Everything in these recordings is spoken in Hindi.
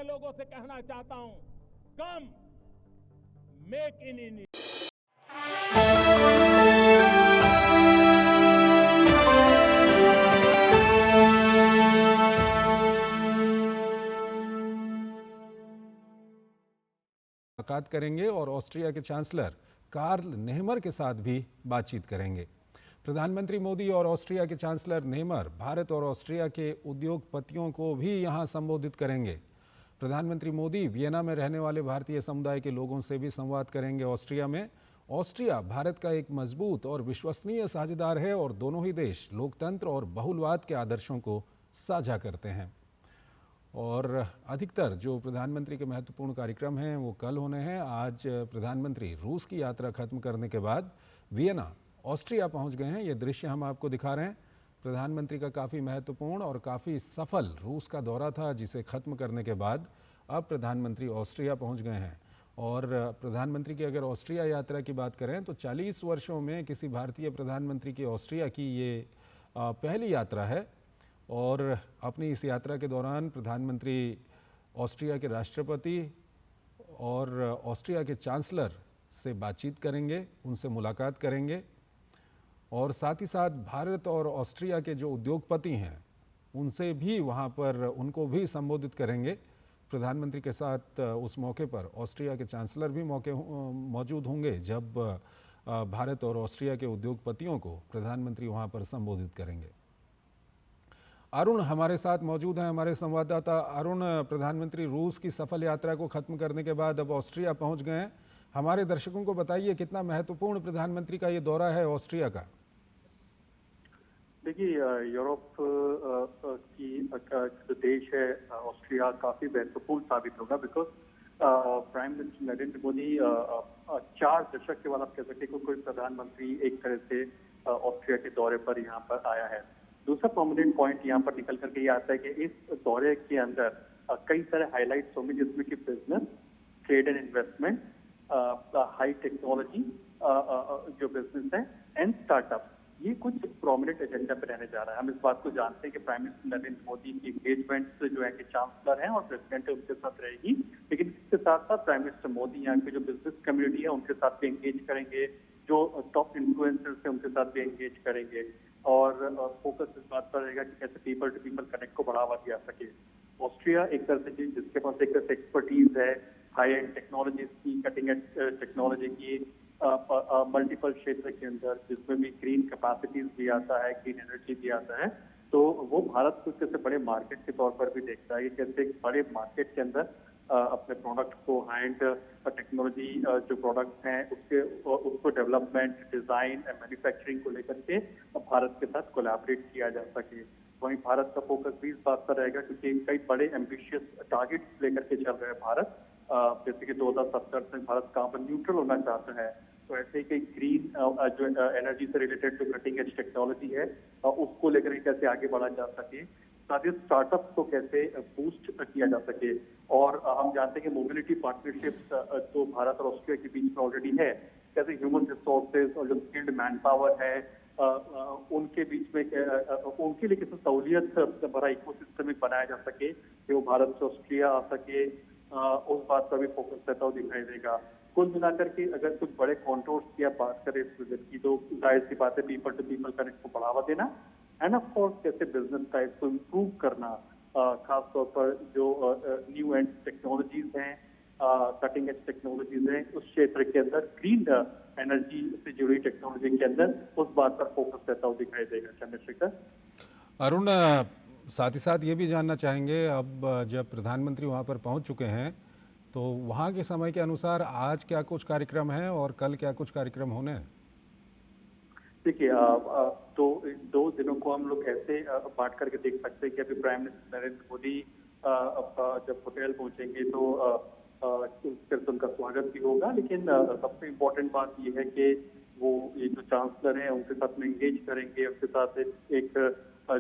लोगों से कहना चाहता हूं, कम मेक इन इंडिया। मुलाकात करेंगे और ऑस्ट्रिया के चांसलर कार्ल नेहमर के साथ भी बातचीत करेंगे। प्रधानमंत्री मोदी और ऑस्ट्रिया के चांसलर नेहमर भारत और ऑस्ट्रिया के उद्योगपतियों को भी यहां संबोधित करेंगे। प्रधानमंत्री मोदी वियना में रहने वाले भारतीय समुदाय के लोगों से भी संवाद करेंगे। ऑस्ट्रिया में ऑस्ट्रिया भारत का एक मजबूत और विश्वसनीय साझेदार है और दोनों ही देश लोकतंत्र और बहुलवाद के आदर्शों को साझा करते हैं। और अधिकतर जो प्रधानमंत्री के महत्वपूर्ण कार्यक्रम हैं वो कल होने हैं। आज प्रधानमंत्री रूस की यात्रा खत्म करने के बाद वियना ऑस्ट्रिया पहुंच गए हैं। ये दृश्य हम आपको दिखा रहे हैं। प्रधानमंत्री का काफ़ी महत्वपूर्ण और काफ़ी सफल रूस का दौरा था, जिसे ख़त्म करने के बाद अब प्रधानमंत्री ऑस्ट्रिया पहुंच गए हैं। और प्रधानमंत्री की अगर ऑस्ट्रिया यात्रा की बात करें तो 40 वर्षों में किसी भारतीय प्रधानमंत्री की ऑस्ट्रिया की ये पहली यात्रा है। और अपनी इस यात्रा के दौरान प्रधानमंत्री ऑस्ट्रिया के राष्ट्रपति और ऑस्ट्रिया के चांसलर से बातचीत करेंगे, उनसे मुलाकात करेंगे और साथ ही साथ भारत और ऑस्ट्रिया के जो उद्योगपति हैं उनसे भी वहाँ पर उनको भी संबोधित करेंगे। प्रधानमंत्री के साथ उस मौके पर ऑस्ट्रिया के चांसलर भी मौजूद होंगे जब भारत और ऑस्ट्रिया के उद्योगपतियों को प्रधानमंत्री वहाँ पर संबोधित करेंगे। अरुण हमारे साथ मौजूद हैं, हमारे संवाददाता। अरुण, प्रधानमंत्री रूस की सफल यात्रा को खत्म करने के बाद अब ऑस्ट्रिया पहुंच गए हैं। हमारे दर्शकों को बताइए कितना महत्वपूर्ण प्रधानमंत्री का ये दौरा है ऑस्ट्रिया का। देखिए, यूरोप की जो देश है ऑस्ट्रिया काफी महत्वपूर्ण साबित होगा, because prime minister Narendra Modi 4 दशक के बाद आप कह सकते हैं कोई प्रधानमंत्री एक तरह से ऑस्ट्रिया के दौरे पर यहाँ पर आया है। दूसरा प्रोमिनेंट पॉइंट यहाँ पर निकल करके ये आता है कि इस दौरे के अंदर कई सारे हाईलाइट्स होंगे, जिसमें कि business, trade and investment, high technology जो बिजनेस है एंड स्टार्टअप, ये कुछ प्रोमिनेंट एजेंडा पे रहने जा रहा है। हम इस बात को जानते हैं कि प्राइम मिनिस्टर नरेंद्र मोदी की एंगेजमेंट जो है कि चांसलर हैं और प्रेसिडेंट है उनके साथ रहेगी, लेकिन इसके साथ साथ प्राइम मिनिस्टर मोदी यहाँ की जो बिजनेस कम्युनिटी है उनके साथ भी एंगेज करेंगे, जो टॉप इन्फ्लुएंसर्स है उनके साथ भी एंगेज करेंगे और फोकस इस बात पर रहेगा कि कैसे पीपल टू पीपल कनेक्ट को बढ़ावा दिया सके। ऑस्ट्रिया एक तरह से जिसके पास एक तरह से एक्सपर्टीज है हाई एंड टेक्नोलॉजीज की, कटिंग एज टेक्नोलॉजी की मल्टीपल क्षेत्र के अंदर, जिसमें भी ग्रीन कैपेसिटीज भी आता है, ग्रीन एनर्जी भी आता है, तो वो भारत को कैसे बड़े मार्केट के तौर पर भी देखता है कि कैसे एक बड़े मार्केट के अंदर अपने प्रोडक्ट को हाई एंड टेक्नोलॉजी जो प्रोडक्ट्स हैं उसको डेवलपमेंट, डिजाइन एंड मैन्युफैक्चरिंग को लेकर के भारत के साथ कोलैबोरेट किया जा सके। वहीं भारत का फोकस भी इस बात पर रहेगा क्योंकि कई बड़े एम्बिशियस टारगेट्स लेकर के चल रहे हैं भारत, जैसे कि 2070 में भारत कार्बन न्यूट्रल होना चाहता है, तो ऐसे ही कई ग्रीन जो एनर्जी से रिलेटेड जो कटिंग एज टेक्नोलॉजी है उसको लेकर कैसे आगे बढ़ा जा सके, साथ ही स्टार्टअप को कैसे बूस्ट किया जा सके। और हम जानते हैं कि मोबिलिटी पार्टनरशिप्स तो भारत और ऑस्ट्रिया के बीच में ऑलरेडी है, कैसे ह्यूमन रिसोर्सेज और जो स्किल्ड मैन पावर है उनके बीच में उनके लिए कैसे सहूलियत भरा इकोसिस्टम बनाया जा सके कि वो भारत से ऑस्ट्रिया आ सके, उस बात पर भी फोकस रहता हुआ दिखाई देगा। कुल मिलाकर के अगर कुछ बड़े कॉन्ट्रोर्स की आप बात करें इस विजिट की, तो जाहिर सी बात है पीपल टू पीपल कनेक्ट को बढ़ावा देना एंड ऑफ कोर्स कैसे बिजनेस टाइप को इम्प्रूव करना, खास तौर पर जो न्यू एंड टेक्नोलॉजीज हैं, कटिंग एज टेक्नोलॉजीज हैं, उस क्षेत्र के अंदर ग्रीन एनर्जी से जुड़ी टेक्नोलॉजी के अंदर उस बात पर फोकस रहता हुआ दिखाई देगा। चंद्रशेखर। अरुण, साथ ही साथ ये भी जानना चाहेंगे, अब जब प्रधानमंत्री वहाँ पर पहुँच चुके हैं तो वहाँ के समय के अनुसार आज क्या कुछ कार्यक्रम है और कल क्या कुछ कार्यक्रम होने हैं? देखिए, तो इन 2 दिनों को हम लोग ऐसे बांट करके देख सकते हैं कि अभी प्राइम मिनिस्टर नरेंद्र मोदी जब होटल पहुंचेंगे तो फिर उनका स्वागत भी होगा, लेकिन सबसे इम्पोर्टेंट बात यह है कि वो ये जो चांसलर हैं उनके साथ में एंगेज करेंगे, उनके साथ एक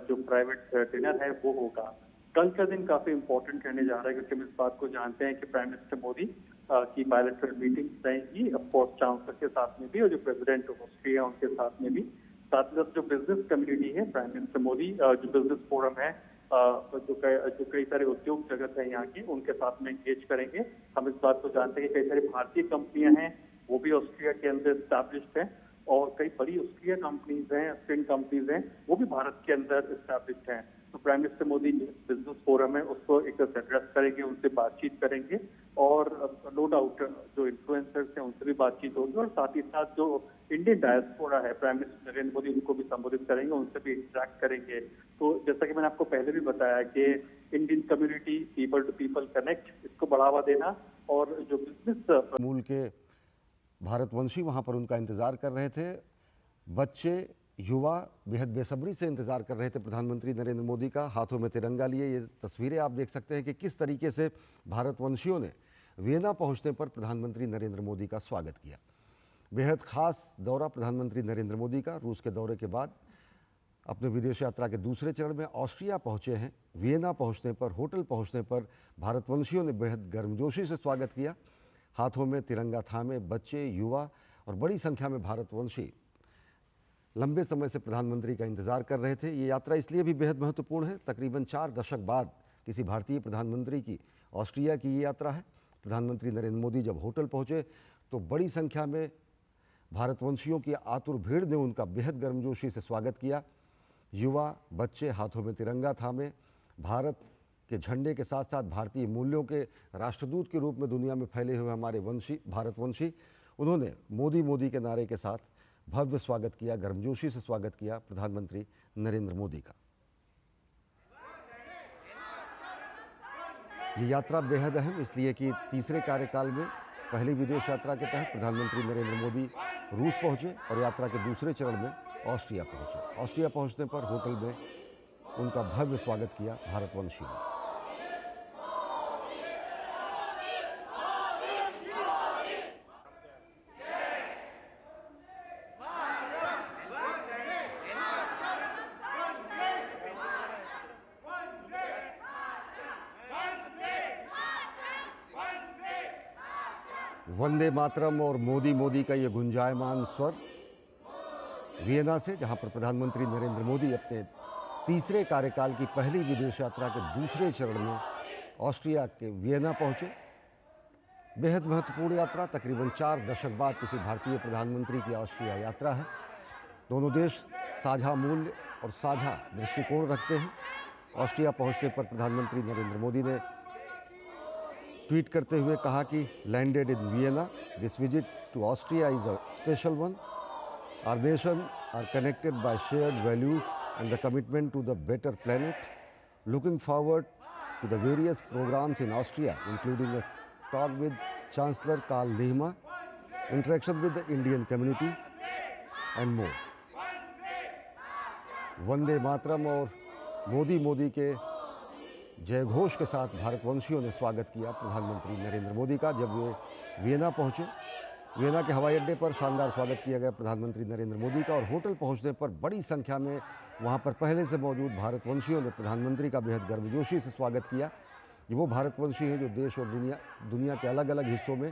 जो प्राइवेट डिनर है वो होगा। कल का दिन काफी इम्पोर्टेंट रहने जा रहा है क्योंकि हम इस बात को जानते हैं कि प्राइम मिनिस्टर मोदी की बायलैटरल मीटिंग्स रहेंगी, ऑफकोर्स चांसलर के साथ में भी और जो प्रेसिडेंट ऑफ ऑस्ट्रिया उनके साथ में भी। साथ ही साथ जो बिजनेस कम्युनिटी है, प्राइम मिनिस्टर मोदी जो बिजनेस फोरम है जो कई सारे उद्योग जगत है यहाँ की, उनके साथ में एंगेज करेंगे। हम इस बात को जानते हैं कि कई सारी भारतीय कंपनियां हैं, वो भी ऑस्ट्रिया के अंदर स्टैब्लिश्ड है, और कई बड़ी ऑस्ट्रिया कंपनीज हैं, ऑस्ट्रियन कंपनीज हैं, वो भी भारत के अंदर स्टैब्लिश्ड हैं। तो prime minister Modi business forum है उसको एक एड्रेस करेंगे, उनसे बातचीत करेंगे, और नो डाउट जो इन्फ्लुएंसर्स हैं उनसे भी बातचीत होगी, और साथ ही साथ जो इंडियन डायस्पोरा है, प्राइम मिनिस्टर नरेंद्र मोदी उनको भी संबोधित करेंगे, उनसे भी इंटरेक्ट करेंगे। तो जैसा कि मैंने आपको पहले भी बताया कि Indian community, people to people connect, इसको बढ़ावा देना, और जो बिजनेस मूल के भारतवंशी वहाँ पर उनका इंतज़ार कर रहे थे। बच्चे, युवा बेहद बेसब्री से इंतज़ार कर रहे थे प्रधानमंत्री नरेंद्र मोदी का, हाथों में तिरंगा लिए। ये तस्वीरें आप देख सकते हैं कि किस तरीके से भारतवंशियों ने वियना पहुंचने पर प्रधानमंत्री नरेंद्र मोदी का स्वागत किया। बेहद ख़ास दौरा प्रधानमंत्री नरेंद्र मोदी का। रूस के दौरे के बाद अपने विदेश यात्रा के दूसरे चरण में ऑस्ट्रिया पहुँचे हैं। वियना पहुँचने पर, होटल पहुँचने पर भारतवंशियों ने बेहद गर्मजोशी से स्वागत किया। हाथों में तिरंगा थामे बच्चे, युवा और बड़ी संख्या में भारतवंशी लंबे समय से प्रधानमंत्री का इंतज़ार कर रहे थे। ये यात्रा इसलिए भी बेहद महत्वपूर्ण है, तकरीबन 4 दशक बाद किसी भारतीय प्रधानमंत्री की ऑस्ट्रिया की ये यात्रा है। प्रधानमंत्री नरेंद्र मोदी जब होटल पहुँचे तो बड़ी संख्या में भारतवंशियों की आतुर भीड़ ने उनका बेहद गर्मजोशी से स्वागत किया। युवा, बच्चे हाथों में तिरंगा थामे भारत के झंडे के साथ साथ भारतीय मूल्यों के राष्ट्रदूत के रूप में दुनिया में फैले हुए हमारे भारतवंशी, उन्होंने मोदी मोदी के नारे के साथ भव्य स्वागत किया, गर्मजोशी से स्वागत किया प्रधानमंत्री नरेंद्र मोदी का। ये यात्रा बेहद अहम इसलिए कि तीसरे कार्यकाल में पहली विदेश यात्रा के तहत प्रधानमंत्री नरेंद्र मोदी रूस पहुंचे और यात्रा के दूसरे चरण में ऑस्ट्रिया पहुंचे। ऑस्ट्रिया पहुंचने पर होटल में उनका भव्य स्वागत किया भारतवंशियों ने। वंदे मातरम और मोदी मोदी का ये गुंजायमान स्वर वियना से, जहां पर प्रधानमंत्री नरेंद्र मोदी अपने तीसरे कार्यकाल की पहली विदेश यात्रा के दूसरे चरण में ऑस्ट्रिया के वियना पहुंचे। बेहद महत्वपूर्ण यात्रा, तकरीबन 4 दशक बाद किसी भारतीय प्रधानमंत्री की ऑस्ट्रिया यात्रा है। दोनों देश साझा मूल्य और साझा दृष्टिकोण रखते हैं। ऑस्ट्रिया पहुंचने पर प्रधानमंत्री नरेंद्र मोदी ने ट्वीट करते हुए कहा कि landed in Vienna, this visit to Austria is a special one. Our nation are connected by shared values and the commitment to the better planet. Looking forward to the various programmes in Austria including a talk with chancellor Karl Nehammer, interaction with the Indian community and more. Vande Mataram और मोदी मोदी के जय घोष के साथ भारतवंशियों ने स्वागत किया प्रधानमंत्री नरेंद्र मोदी का। जब वे वियना पहुंचे, वियना के हवाई अड्डे पर शानदार स्वागत किया गया प्रधानमंत्री नरेंद्र मोदी का, और होटल पहुंचने पर बड़ी संख्या में वहां पर पहले से मौजूद भारतवंशियों ने प्रधानमंत्री का बेहद गर्मजोशी से स्वागत किया। ये वो भारतवंशी हैं जो देश और दुनिया के अलग अलग हिस्सों में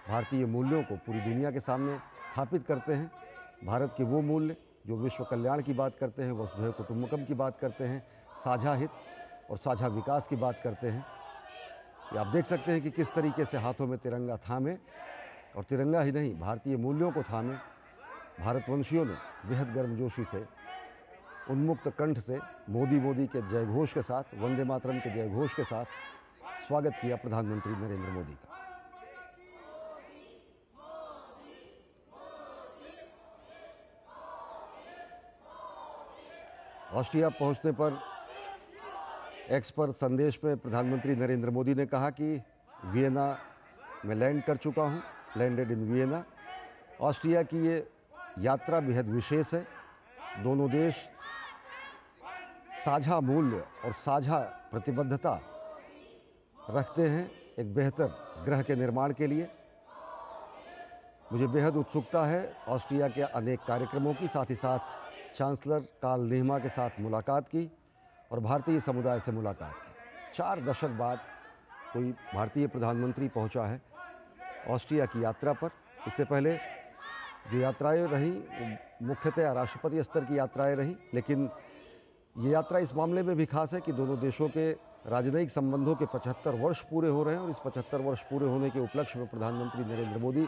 भारतीय मूल्यों को पूरी दुनिया के सामने स्थापित करते हैं। भारत के वो मूल्य जो विश्व कल्याण की बात करते हैं, वसुधैव कुटुंबकम की बात करते हैं, साझा हित और साझा विकास की बात करते हैं। ये आप देख सकते हैं कि किस तरीके से हाथों में तिरंगा थामे, और तिरंगा ही नहीं भारतीय मूल्यों को थामे भारतवंशियों ने बेहद गर्मजोशी से, उन्मुक्त कंठ से मोदी मोदी के जय घोष के साथ, वंदे मातरम के जय घोष के साथ स्वागत किया प्रधानमंत्री नरेंद्र मोदी का। ऑस्ट्रिया पहुंचने पर एक्स पर संदेश में प्रधानमंत्री नरेंद्र मोदी ने कहा कि वियना में लैंड कर चुका हूं, लैंडेड इन वियना। ऑस्ट्रिया की ये यात्रा बेहद विशेष है। दोनों देश साझा मूल्य और साझा प्रतिबद्धता रखते हैं एक बेहतर ग्रह के निर्माण के लिए। मुझे बेहद उत्सुकता है ऑस्ट्रिया के अनेक कार्यक्रमों की, साथ ही साथ चांसलर कार्ल नेहमर के साथ मुलाकात की और भारतीय समुदाय से मुलाकात की। 4 दशक बाद कोई भारतीय प्रधानमंत्री पहुंचा है ऑस्ट्रिया की यात्रा पर। इससे पहले जो यात्राएं रहीं वो मुख्यतः राष्ट्रपति स्तर की यात्राएं रहीं, लेकिन ये यात्रा इस मामले में भी खास है कि दोनों देशों के राजनयिक संबंधों के 75 वर्ष पूरे हो रहे हैं और इस 75 वर्ष पूरे होने के उपलक्ष्य में प्रधानमंत्री नरेंद्र मोदी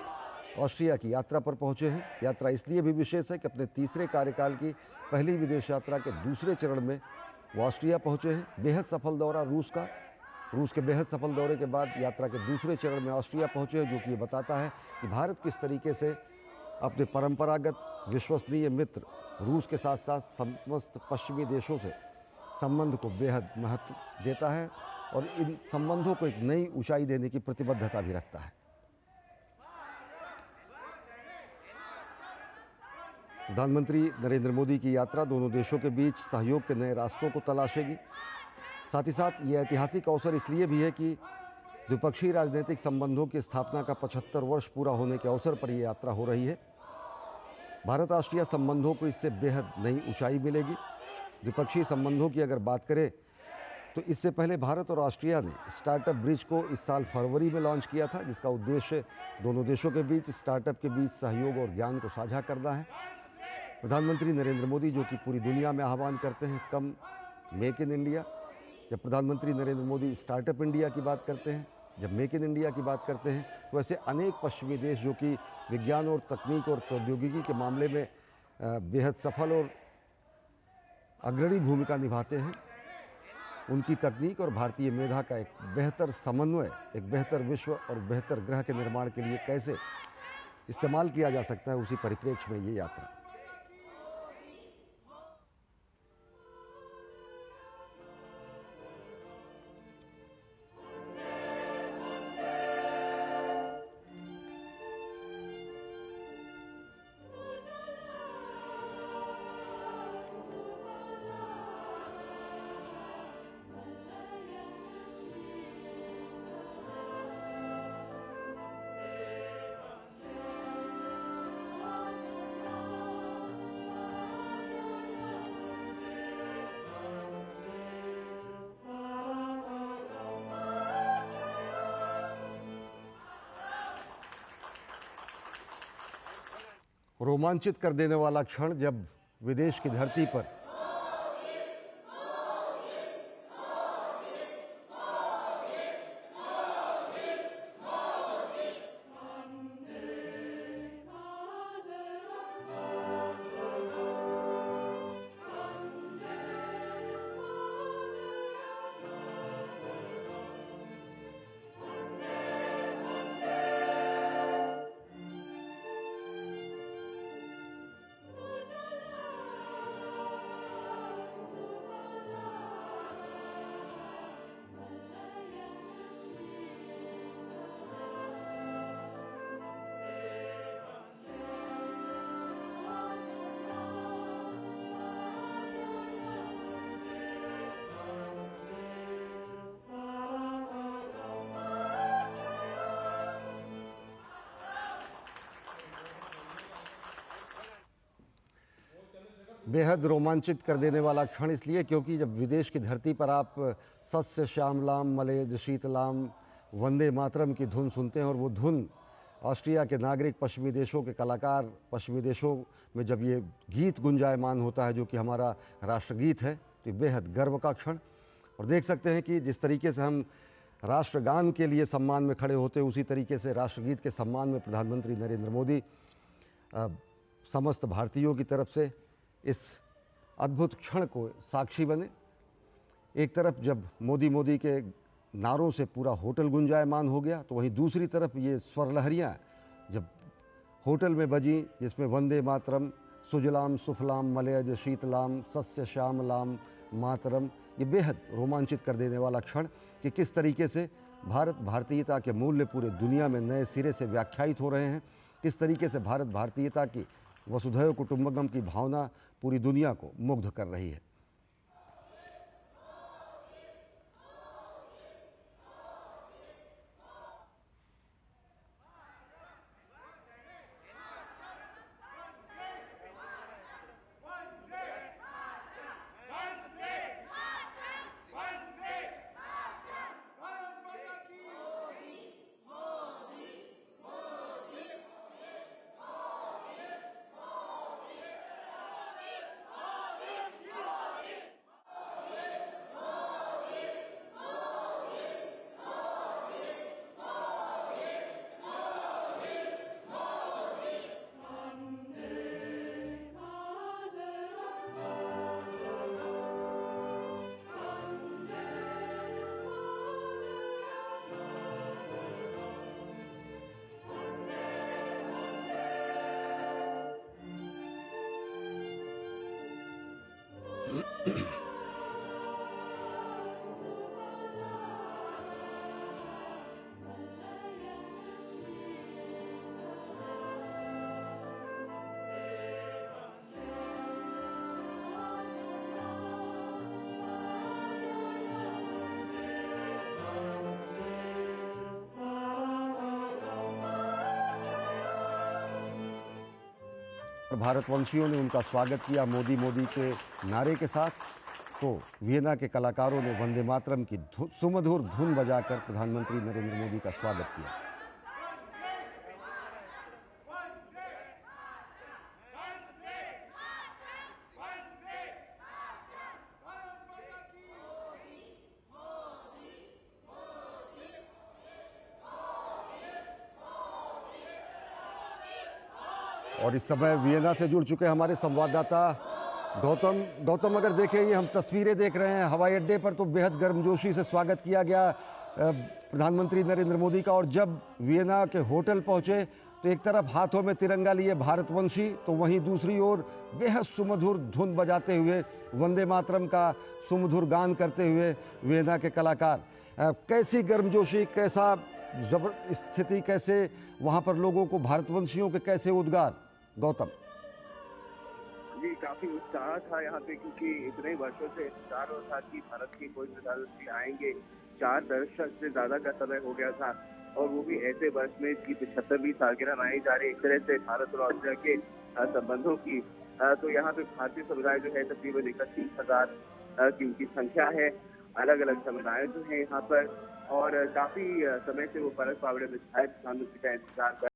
ऑस्ट्रिया की यात्रा पर पहुंचे हैं। यात्रा इसलिए भी विशेष है कि अपने तीसरे कार्यकाल की पहली विदेश यात्रा के दूसरे चरण में वो ऑस्ट्रिया पहुंचे हैं। बेहद सफल दौरा रूस के बेहद सफल दौरे के बाद यात्रा के दूसरे चरण में ऑस्ट्रिया पहुंचे हैं, जो कि ये बताता है कि भारत किस तरीके से अपने परंपरागत विश्वसनीय मित्र रूस के साथ साथ समस्त पश्चिमी देशों से संबंध को बेहद महत्व देता है और इन संबंधों को एक नई ऊंचाई देने की प्रतिबद्धता भी रखता है। प्रधानमंत्री नरेंद्र मोदी की यात्रा दोनों देशों के बीच सहयोग के नए रास्तों को तलाशेगी। साथ ही साथ ये ऐतिहासिक अवसर इसलिए भी है कि द्विपक्षीय राजनीतिक संबंधों की स्थापना का 75 वर्ष पूरा होने के अवसर पर यह यात्रा हो रही है। भारत ऑस्ट्रिया संबंधों को इससे बेहद नई ऊंचाई मिलेगी। द्विपक्षीय संबंधों की अगर बात करें तो इससे पहले भारत और ऑस्ट्रिया ने स्टार्टअप ब्रिज को इस साल फरवरी में लॉन्च किया था, जिसका उद्देश्य दोनों देशों के बीच स्टार्टअप के बीच सहयोग और ज्ञान को साझा करना है। प्रधानमंत्री नरेंद्र मोदी जो कि पूरी दुनिया में आह्वान करते हैं कम मेक इन इंडिया, जब प्रधानमंत्री नरेंद्र मोदी स्टार्टअप इंडिया की बात करते हैं, जब मेक इन इंडिया की बात करते हैं, तो ऐसे अनेक पश्चिमी देश जो कि विज्ञान और तकनीक और प्रौद्योगिकी के मामले में बेहद सफल और अग्रणी भूमिका निभाते हैं, उनकी तकनीक और भारतीय मेधा का एक बेहतर समन्वय, एक बेहतर विश्व और बेहतर ग्रह के निर्माण के लिए कैसे इस्तेमाल किया जा सकता है, उसी परिप्रेक्ष्य में ये यात्रा। रोमांचित कर देने वाला क्षण जब विदेश की धरती पर बेहद रोमांचित कर देने वाला क्षण इसलिए क्योंकि जब विदेश की धरती पर आप सस्य श्यामलाम मलयज शीतलाम वंदे मातरम की धुन सुनते हैं और वो धुन ऑस्ट्रिया के नागरिक, पश्चिमी देशों के कलाकार, पश्चिमी देशों में जब ये गीत गुंजायमान होता है जो कि हमारा राष्ट्रगीत है, तो बेहद गर्व का क्षण। और देख सकते हैं कि जिस तरीके से हम राष्ट्रगान के लिए सम्मान में खड़े होते हैं, उसी तरीके से राष्ट्रगीत के सम्मान में प्रधानमंत्री नरेंद्र मोदी समस्त भारतीयों की तरफ से इस अद्भुत क्षण को साक्षी बने। एक तरफ जब मोदी के नारों से पूरा होटल गुंजायमान हो गया, तो वहीं दूसरी तरफ ये स्वर लहरियाँ जब होटल में बजी, जिसमें वंदे मातरम, सुजलाम सुफलाम मलयज शीतलाम सस्य श्यामलाम मातरम, ये बेहद रोमांचित कर देने वाला क्षण कि किस तरीके से भारतीयता के मूल्य पूरे दुनिया में नए सिरे से व्याख्यायित हो रहे हैं, किस तरीके से भारतीयता की वसुधैव कुटुंबकम की भावना पूरी दुनिया को मुग्ध कर रही है। भारतवंशियों ने उनका स्वागत किया मोदी मोदी के नारे के साथ। तो वियना के कलाकारों ने वंदे मातरम की सुमधुर धुन बजाकर प्रधानमंत्री नरेंद्र मोदी का स्वागत किया। और इस समय वियना से जुड़ चुके हमारे संवाददाता गौतम अगर देखें, ये हम तस्वीरें देख रहे हैं हवाई अड्डे पर, तो बेहद गर्मजोशी से स्वागत किया गया प्रधानमंत्री नरेंद्र मोदी का। और जब वियना के होटल पहुंचे तो एक तरफ हाथों में तिरंगा लिए भारतवंशी, तो वहीं दूसरी ओर बेहद सुमधुर धुन बजाते हुए वंदे मातरम का सुमधुर गान करते हुए वियना के कलाकार। कैसी गर्मजोशी, कैसा जबर स्थिति, कैसे वहां पर लोगों को भारतवंशियों के कैसे उद्गार गौतम? जी, काफी उत्साह था यहाँ पे, क्योंकि इतने वर्षों से इंतजार हो था कि भारत के कोई प्रधानमंत्री आएंगे। 4 दशक से ज्यादा का समय हो गया था, और वो भी ऐसे वर्ष में इसकी 75वीं सालगिरह मनाई जा रही है। एक तरह से भारत और ऑस्ट्रेलिया के संबंधों की तो यहाँ पे भारतीय समुदाय जो है तकरीबन 31,000 की उनकी संख्या है। अलग अलग समुदाय जो है यहाँ पर, और काफी समय से वो परस पावड़े में शायद प्रधानमंत्री का इंतजार कर